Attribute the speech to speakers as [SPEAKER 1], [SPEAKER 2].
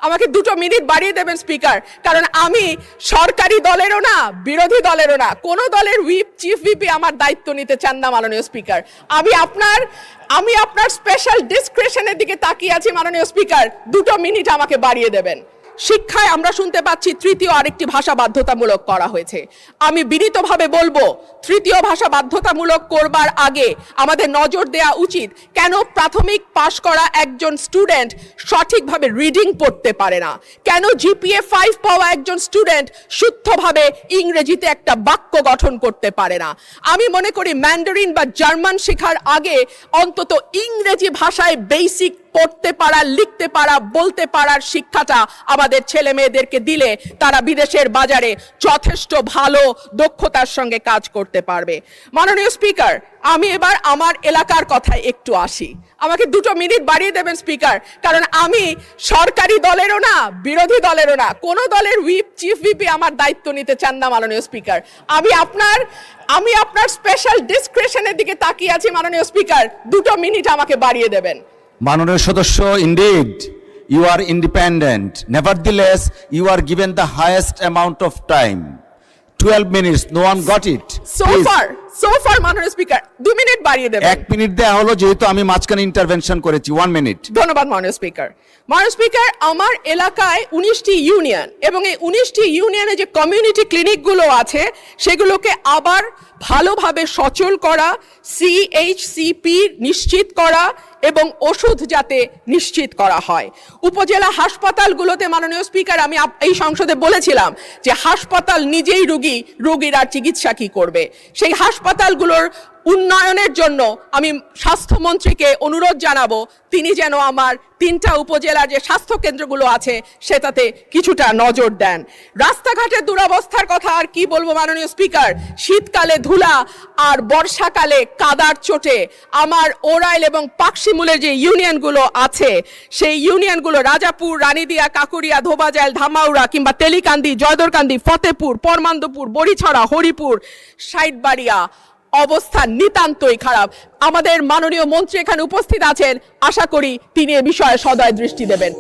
[SPEAKER 1] আমাকে 2 মিনিট বাড়িয়ে দেবেন স্পিকার, কারণ আমি সরকারি দলেরও না বিরোধী দলেরও না, কোন দলের হুইপ চিফ হুইপই আমার দায়িত্ব নিতে চান না মাননীয় স্পিকার। আমি আপনার স্পেশাল ডিসক্রিশনের দিকে তাকিয়ে আছি মাননীয় স্পিকার, 2 মিনিট আমাকে বাড়িয়ে দেবেন। শিক্ষায় আমরা শুনতে পাচ্ছি তৃতীয় আরেকটি ভাষা বাধ্যতামূলক করা হয়েছে। আমি বিনীতভাবে বলবো, তৃতীয় ভাষা বাধ্যতামূলক করবার আগে আমাদের নজর দেওয়া উচিত কেন প্রাথমিক পাশ করা একজন স্টুডেন্ট সঠিকভাবে রিডিং পড়তে পারে না, কেন জিপিএ 5 পাওয়া একজন স্টুডেন্ট শুদ্ধভাবে ইংরেজিতে একটা বাক্য গঠন করতে পারে না। আমি মনে করি ম্যান্ডারিন বা জার্মান শেখার আগে অন্তত ইংরেজি ভাষায় বেসিক পড়তে পারা, লিখতে পারা, বলতে পারার শিক্ষাটা আমাদের ছেলে মেয়েদেরকে দিলে তারা বিদেশের বাজারে যথেষ্ট ভালো দক্ষতার সঙ্গে কাজ করতে পারবে। মাননীয় স্পিকার, আমি এবার আমার এলাকার কথায় একটু আসি। আমাকে 2 মিনিট বাড়িয়ে দেবেন স্পিকার, কারণ আমি সরকারি দলেরও না বিরোধী দলেরও না, কোন দলের হুইপ চিফ হুইপই আমার দায়িত্ব নিতে চান না মাননীয় স্পিকার। আমি আপনার স্পেশাল ডিসক্রিশনের দিকে তাকিয়ে আছি মাননীয় স্পিকার, 2 মিনিট আমাকে বাড়িয়ে দেবেন।
[SPEAKER 2] মাননীয় সদস্য, indeed you are independent, nevertheless you are given the highest amount of time, 12 minutes, no one got it.
[SPEAKER 1] So far মাননীয় স্পিকার 2 মিনিট বাড়িয়ে দেবেন।
[SPEAKER 2] 1 মিনিট দেয়া হলো, যেহেতু আমি মাঝখানে ইন্টারভেনশন করেছি। 1 মিনিট।
[SPEAKER 1] ধন্যবাদ মাননীয় স্পিকার। মাননীয় স্পিকার, আমার এলাকায় 19টি ইউনিয়ন এবং এই 19টি ইউনিয়নে যে কমিউনিটি ক্লিনিকগুলো আছে সেগুলোকে আবার ভালোভাবে সচল করা, CHCP নিশ্চিত করা এবং ওষুধ যাতে নিশ্চিত করা হয়। উপজেলা হাসপাতালগুলোতে মাননীয় স্পিকার, আমি এই সংসদে বলেছিলাম যে হাসপাতাল নিজেই রোগীর আর চিকিৎসা কি করবে, সেই হাসপাতালগুলোর উন্নয়নের জন্য আমি স্বাস্থ্যমন্ত্রীকে অনুরোধ জানাবো তিনি যেন আমার 3টা উপজেলার যে স্বাস্থ্য কেন্দ্রগুলো আছে সেটাতে কিছুটা নজর দেন। রাস্তাঘাটের দুরবস্থার কথা আর কি বলবো মাননীয় স্পিকার, শীতকালে ধুলা আর বর্ষাকালে কাদার চোটে আমার ওরাইল এবং পাকশিমুলের যে ইউনিয়নগুলো আছে সেই ইউনিয়নগুলো রাজাপুর, রানীদিয়া, কাকুরিয়া, ধোবাজাইল, ধামাউড়া কিংবা তেলিকান্দি, জয়দরকান্দি, ফতেপুর, পরমান্দপুর, বড়িছড়া, হরিপুর, সাইটবাড়িয়া অবস্থা নিতান্তই খারাপ। আমাদের মাননীয় মন্ত্রী এখানে উপস্থিত আছেন, আশা করি তিনি এ বিষয়ে সদয় দৃষ্টি দেবেন।